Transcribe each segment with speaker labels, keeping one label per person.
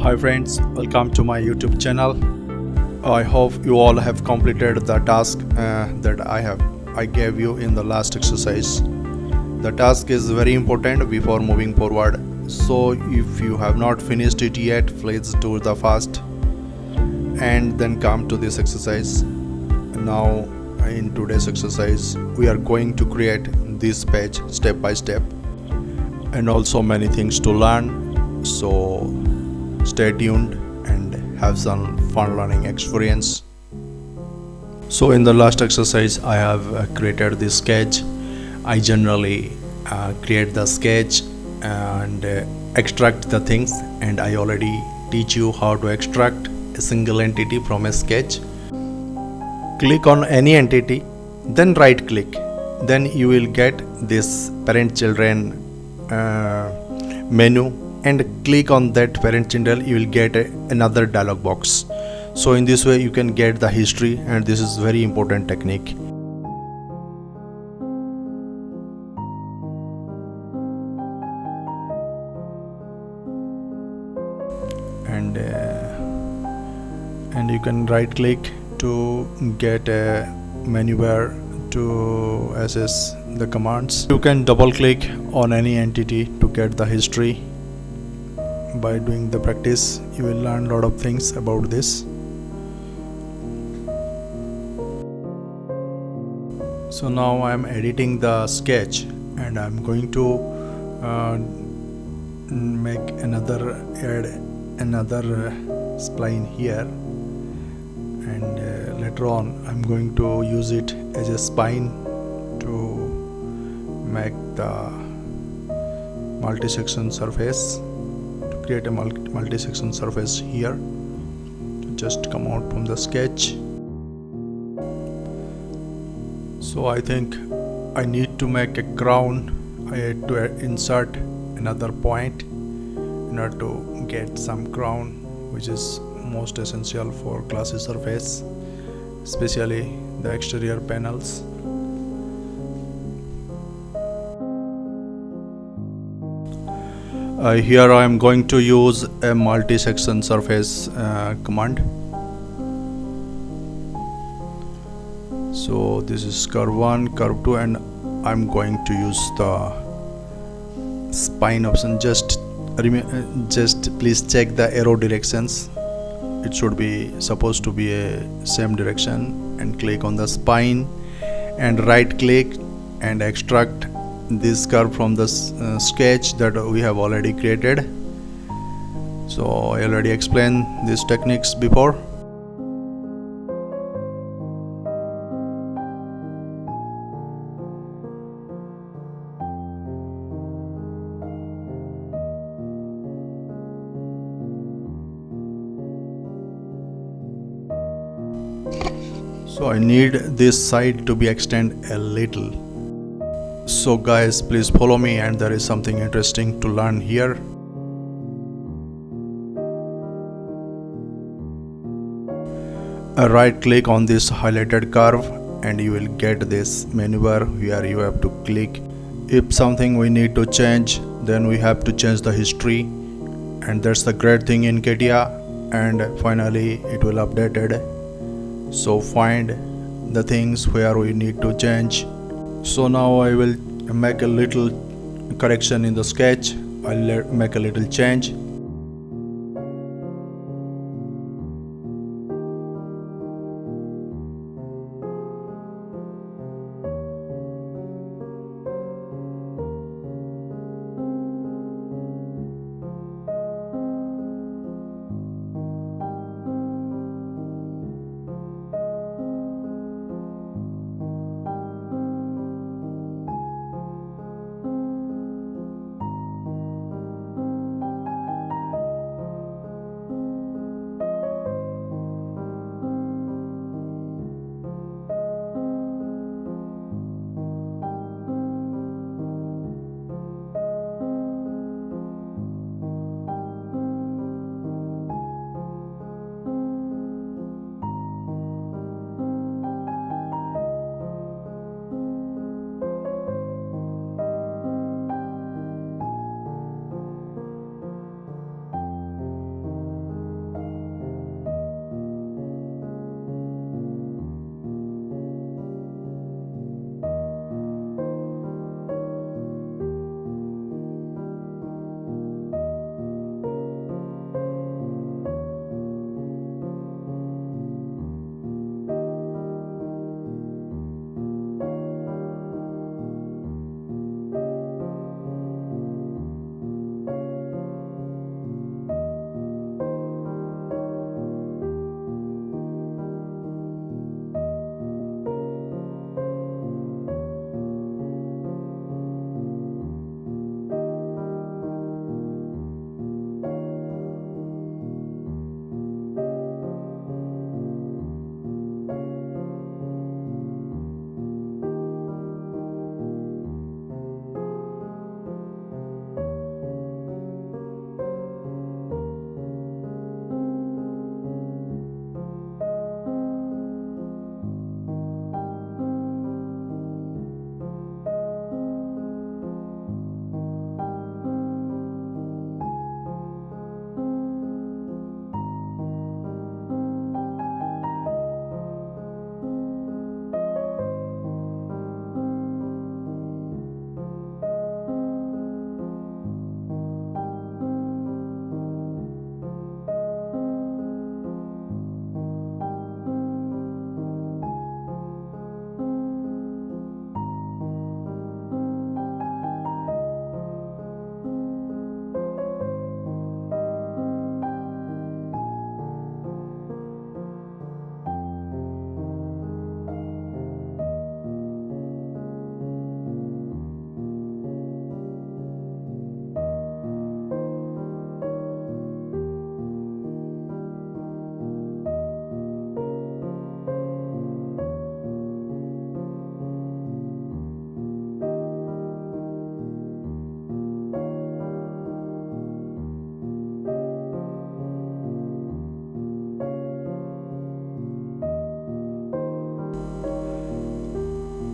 Speaker 1: Hi friends, welcome to my YouTube channel. I hope you all have completed the task that I gave you in the last exercise. The task is very important before moving forward. So if you have not finished it yet, please do the fast and then come to this exercise. Now in today's exercise, we are going to create this page step by step and also many things to learn. So stay tuned and have some fun learning experience. So in the last exercise I have created this sketch. I generally create the sketch and extract the things, and I already teach you how to extract a single entity from a sketch. Click on any entity, then right click, then you will get this parent children menu, and click on that parent children, you will get another dialog box. So in this way you can get the history, and this is very important technique. And you can right click to get a menu bar to access the commands. You can double click on any entity to get the history. By doing the practice, you will learn a lot of things about this. So now I am editing the sketch, and I am going to add another spline here, and later on I'm going to use it as a spine to make the multi-section surface. Create a multi-section surface here to just come out from the sketch. So I think I need to make a crown. I had to insert another point in order to get some crown, which is most essential for glassy surface, especially the exterior panels. Here I am going to use a multi-section surface command. So this is curve 1, curve 2, and I'm going to use the spine option. Just please check the arrow directions. It should be supposed to be a same direction, and click on the spine and right click and extract this curve from the sketch that we have already created. So I already explained these techniques before. So I need this side to be extended a little. So guys, please follow me, and there is something interesting to learn here. Right click on this highlighted curve, and you will get this menu bar where you have to click. If something we need to change, then we have to change the history, and that's the great thing in CATIA. And finally it will update it. So find the things where we need to change. So now I will make a little correction in the sketch. I'll make a little change.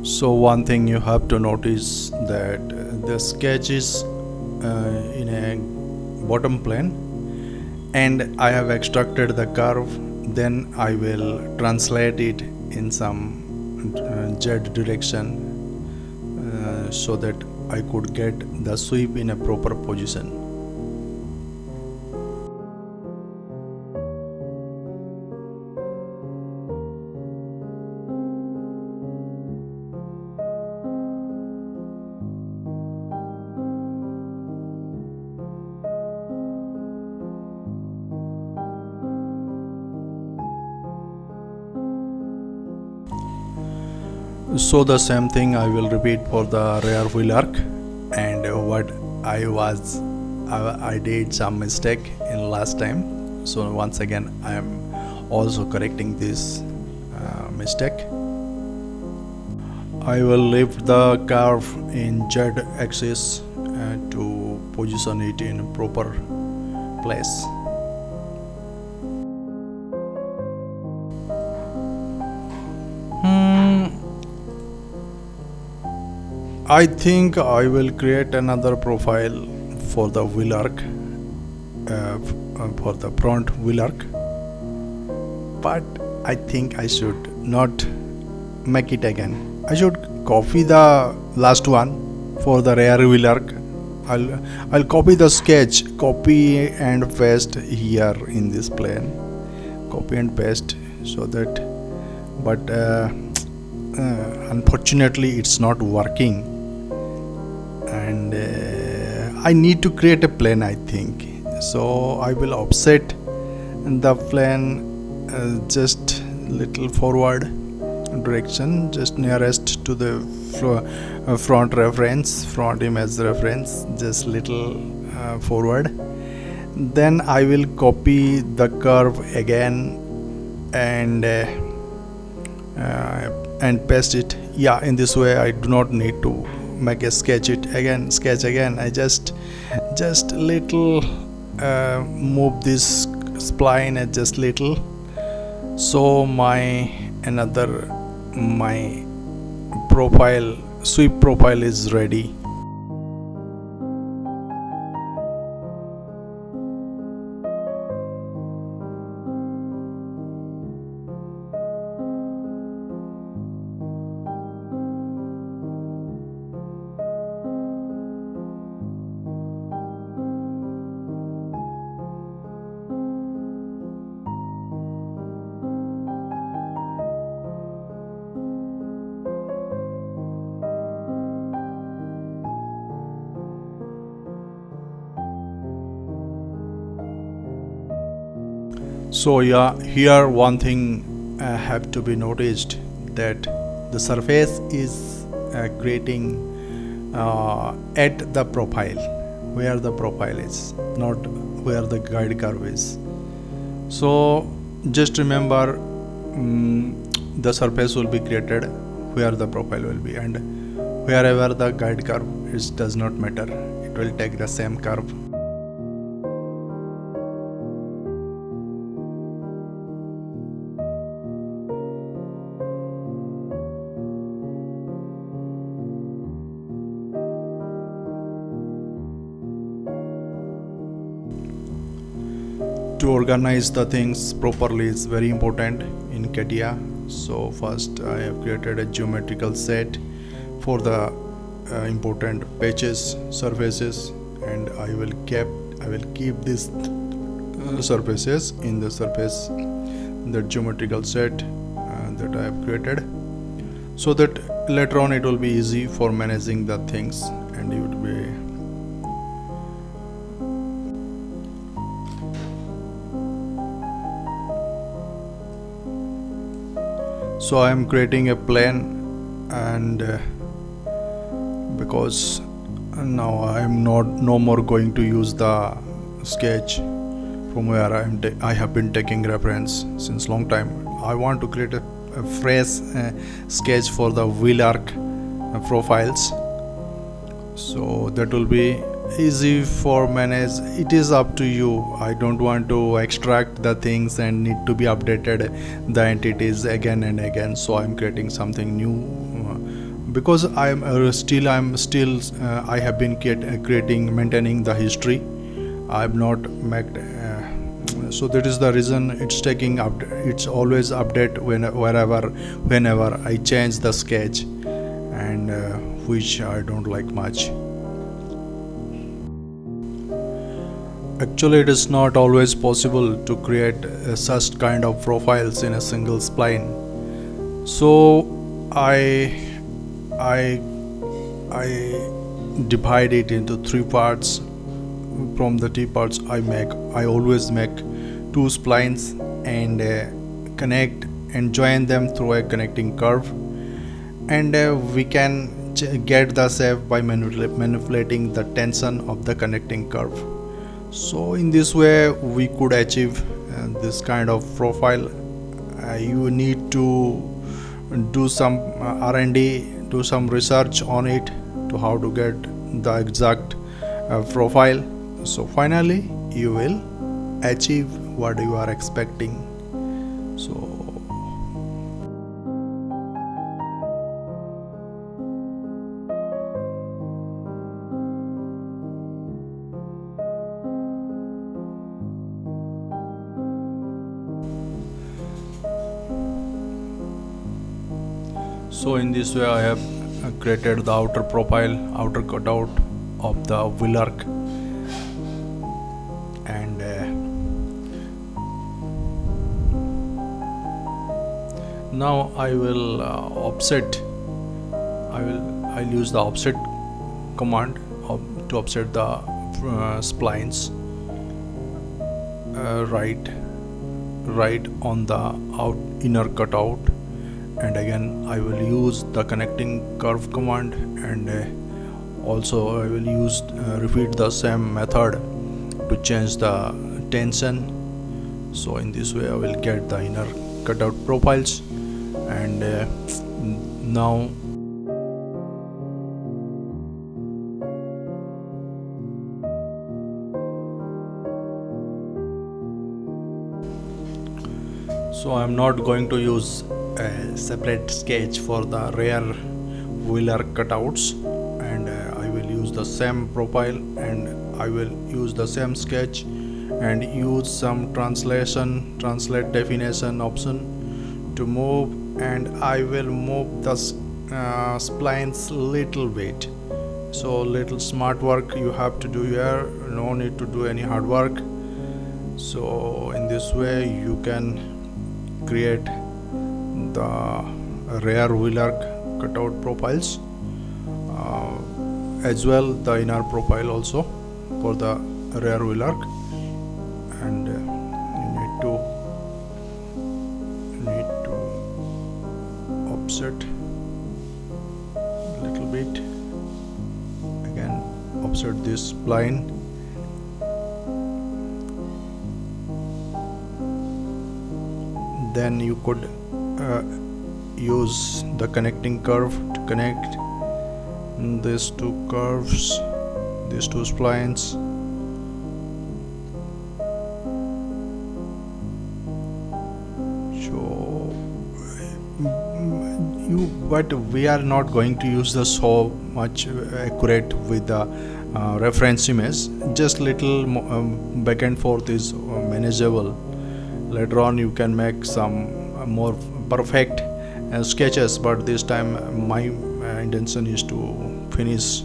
Speaker 1: So one thing you have to notice that the sketch is in a bottom plane, and I have extracted the curve. Then I will translate it in some Z direction so that I could get the sweep in a proper position. So the same thing I will repeat for the rear wheel arc, and what I did some mistake in last time, so once again I am also correcting this mistake. I will lift the curve in Z axis to position it in proper place. I think I will create another profile for the wheel arc, for the front wheel arc, but I think I should not make it again. I should copy the last one for the rear wheel arc. I'll copy the sketch, copy and paste here in this plane, copy and paste, so that, but unfortunately it's not working, and I need to create a plane, I think. So I will offset the plane just little forward direction, just nearest to the front image reference, just little forward. Then I will copy the curve again and paste it. Yeah, in this way I do not need to make a sketch again. I just little move this spline just little, so my profile, sweep profile is ready. So yeah, here one thing have to be noticed, that the surface is creating at the profile, where the profile is, not where the guide curve is. So just remember, the surface will be created where the profile will be, and wherever the guide curve is does not matter, it will take the same curve. To organize the things properly is very important in CATIA. So first I have created a geometrical set for the important patches, surfaces, and I will keep these surfaces in the surface, the geometrical set that I have created, so that later on it will be easy for managing the things, and it would be so I am creating a plane, and because now I am no more going to use the sketch from where I have been taking reference since long time. I want to create a fresh sketch for the wheel arc profiles, so that will be easy for manage. It is up to you. I don't want to extract the things and need to be updated the entities again and again, so I'm creating something new because I'm still I have been maintaining the history. I've not made so that is the reason it's taking up. It's always update whenever I change the sketch, and which I don't like much. Actually, it is not always possible to create such kind of profiles in a single spline. So I divide it into 3 parts. From the 3 parts I always make 2 splines and connect and join them through a connecting curve, and we can get the shape by manipulating the tension of the connecting curve. So in this way we could achieve this kind of profile. You need to do some R&D, do some research on it to how to get the exact profile. So finally you will achieve what you are expecting. So in this way I have created the outer profile, outer cutout of the wheel arc, and now I will offset. I'll use the offset command to offset the splines right on the inner cutout, and again I will use the connecting curve command, and also I will use repeat the same method to change the tension. So in this way I will get the inner cutout profiles, and now so I am not going to use a separate sketch for the rear wheel arc cutouts, and I will use the same profile, and I will use the same sketch and use some translate definition option to move, and I will move the splines little bit. So little smart work you have to do here, no need to do any hard work. So in this way you can create the rear wheel arc cutout profiles, as well the inner profile also for the rear wheel arc, and you need to offset a little bit, again offset this spline, then you could use the connecting curve to connect these 2 curves, these 2 splines. So but we are not going to use the so much accurate with the reference image. Just little back and forth is manageable. Later on you can make some more perfect sketches, but this time my intention is to finish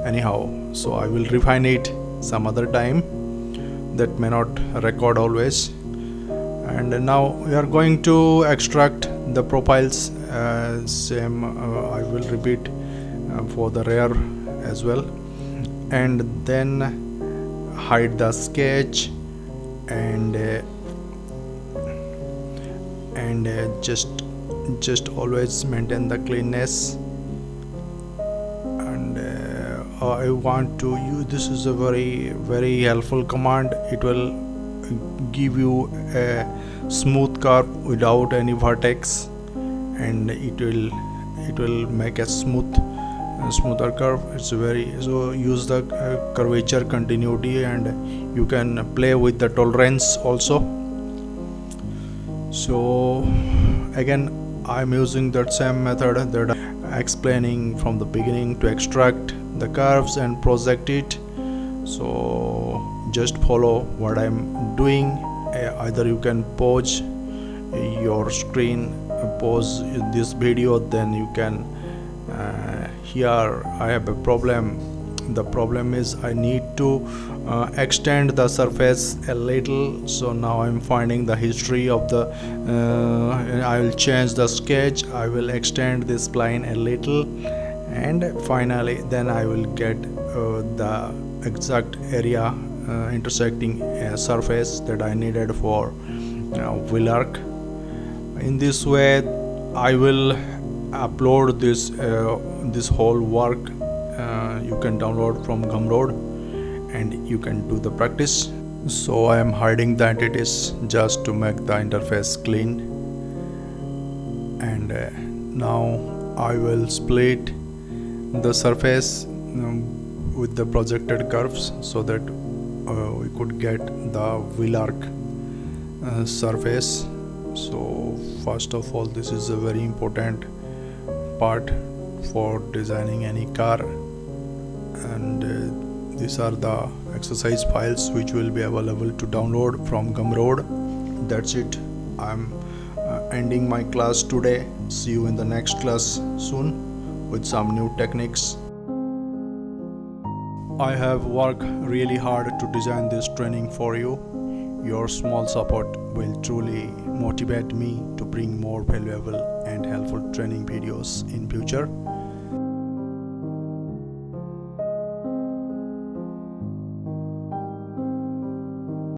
Speaker 1: anyhow, so I will refine it some other time, that may not record always. And now we are going to extract the profiles, same I will repeat for the rear as well, and then hide the sketch, and just always maintain the cleanness. And I want to use, this is a very helpful command. It will give you a smooth curve without any vertex, and it will make a smoother curve. It's so use the curvature continuity, and you can play with the tolerance also. So again I'm using that same method, that explaining from the beginning to extract the curves and project it. So just follow what I'm doing. Either you can pause your screen, pause this video, then you can here I have a problem. The problem is I need to extend the surface a little. So now I'm finding the history of the I will change the sketch, I will extend this line a little, and finally then I will get the exact area intersecting surface that I needed for wheel arc. In this way I will upload this whole work. You can download from Gumroad and you can do the practice. So I am hiding the entities just to make the interface clean, and now I will split the surface with the projected curves so that we could get the wheel arc surface. So first of all, this is a very important part for designing any car, and these are the exercise files which will be available to download from Gumroad. That's it. I'm ending my class today. See you in the next class soon with some new techniques. I have worked really hard to design this training for you. Your small support will truly motivate me to bring more valuable and helpful training videos in future.